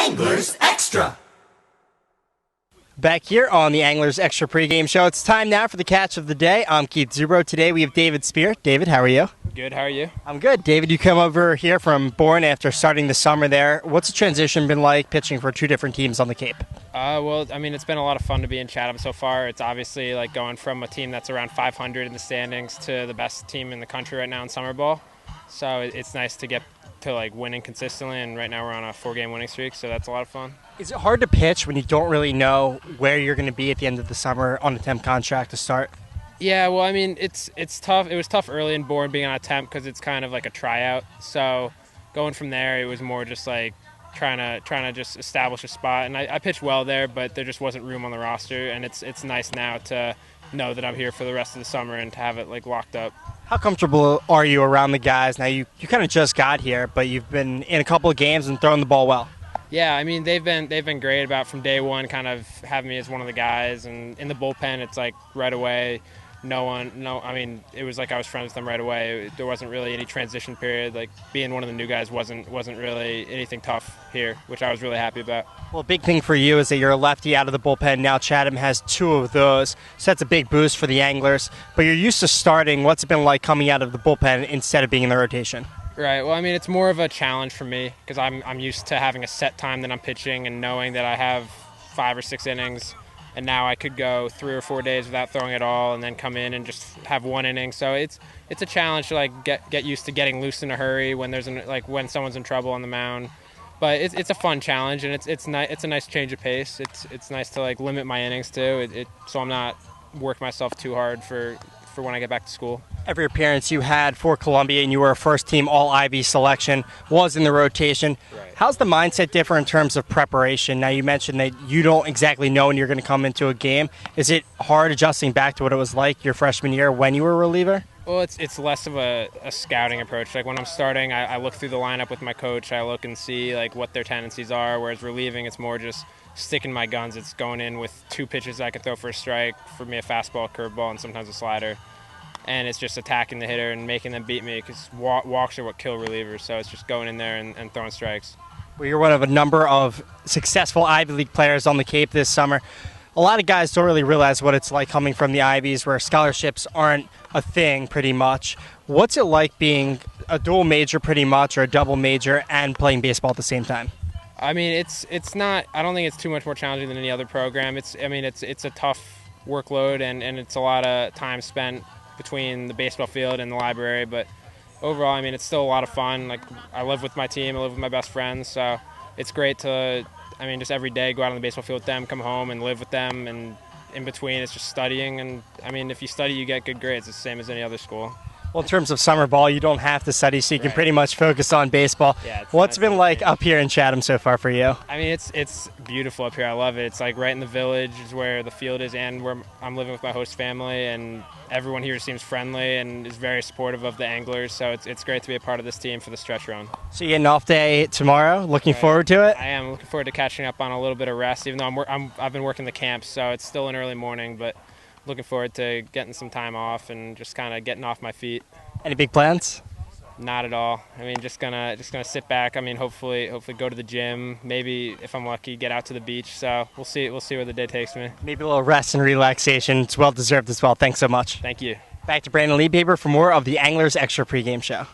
Anglers Extra. Back here on the Anglers Extra pregame show. It's time now for the catch of the day. I'm Keith Zubro. Today we have David Speer. David, how are you? Good, how are you? I'm good. David, you come over here from Bourne after starting the summer there. What's the transition been like pitching for two different teams on the Cape? Well, I mean, it's been a lot of fun to be in Chatham so far. It's obviously like going from a team that's around 500 in the standings to the best team in the country right now in summer ball. So it's nice to get to like winning consistently, and right now we're on a 4-game winning streak, so that's a lot of fun. Is it hard to pitch when you don't really know where you're going to be at the end of the summer on a temp contract to start? Yeah, well, I mean, it's tough. It was tough early in Bourne being on a temp because it's kind of like a tryout. So going from there, it was more just like trying to just establish a spot. And I pitched well there, but there just wasn't room on the roster. And it's nice now to know that I'm here for the rest of the summer and to have it like locked up. How comfortable are you around the guys? Now you kind of just got here, but you've been in a couple of games and throwing the ball well. Yeah, I mean, they've been great about from day one kind of having me as one of the guys. And in the bullpen, it's like right away, I mean, it was like I was friends with them right away. There wasn't really any transition period. Like being one of the new guys wasn't really anything tough here, which I was really happy about. Well, a big thing for you is that you're a lefty out of the bullpen. Now Chatham has two of those, so that's a big boost for the Anglers. But you're used to starting. What's it been like coming out of the bullpen instead of being in the rotation? Right. Well, I mean, it's more of a challenge for me because I'm used to having a set time that I'm pitching and knowing that I have 5 or 6 innings, and now I could go 3 or 4 days without throwing at all and then come in and just have one inning. So it's a challenge to like get used to getting loose in a hurry when when someone's in trouble on the mound. But it's a fun challenge, and it's a nice change of pace. It's nice to like limit my innings too. So I'm not working myself too hard for when I get back to school. Every appearance you had for Columbia, and you were a first-team All-Ivy selection, was in the rotation. Right. How's the mindset differ in terms of preparation? Now, you mentioned that you don't exactly know when you're going to come into a game. Is it hard adjusting back to what it was like your freshman year when you were a reliever? Well, it's less of a scouting approach. Like when I'm starting, I look through the lineup with my coach. I look and see like what their tendencies are, whereas relieving, it's more just sticking my guns. It's going in with 2 pitches I can throw for a strike, for me a fastball, a curveball, and sometimes a slider. And it's just attacking the hitter and making them beat me because walks are what kill relievers. So it's just going in there and throwing strikes. Well, you're one of a number of successful Ivy League players on the Cape this summer. A lot of guys don't really realize what it's like coming from the Ivies where scholarships aren't a thing pretty much. What's it like being a dual major pretty much or a double major and playing baseball at the same time? I mean, it's not. I don't think it's too much more challenging than any other program. It's a tough workload and it's a lot of time spent between the baseball field and the library. But overall, I mean, it's still a lot of fun. Like I live with my team, I live with my best friends, so it's great to. I mean, just every day go out on the baseball field with them, come home and live with them, and in between it's just studying. And I mean, if you study, you get good grades. It's the same as any other school. Well, in terms of summer ball, you don't have to study, so you can pretty much focus on baseball. Yeah, What's it been like up here in Chatham so far for you? I mean, it's beautiful up here. I love it. It's like right in the village is where the field is and where I'm living with my host family, and everyone here seems friendly and is very supportive of the Anglers. So it's great to be a part of this team for the stretch run. So you get an off day tomorrow. Looking forward to it? I am looking forward to catching up on a little bit of rest, even though I've been working the camps, so it's still an early morning, but looking forward to getting some time off and just kind of getting off my feet. Any big plans? Not at all. I mean, just gonna sit back. I mean, hopefully go to the gym. Maybe if I'm lucky, get out to the beach. So we'll see where the day takes me. Maybe a little rest and relaxation. It's well deserved as well. Thanks so much. Thank you. Back to Brandon Liebeber for more of the Anglers Extra pregame show.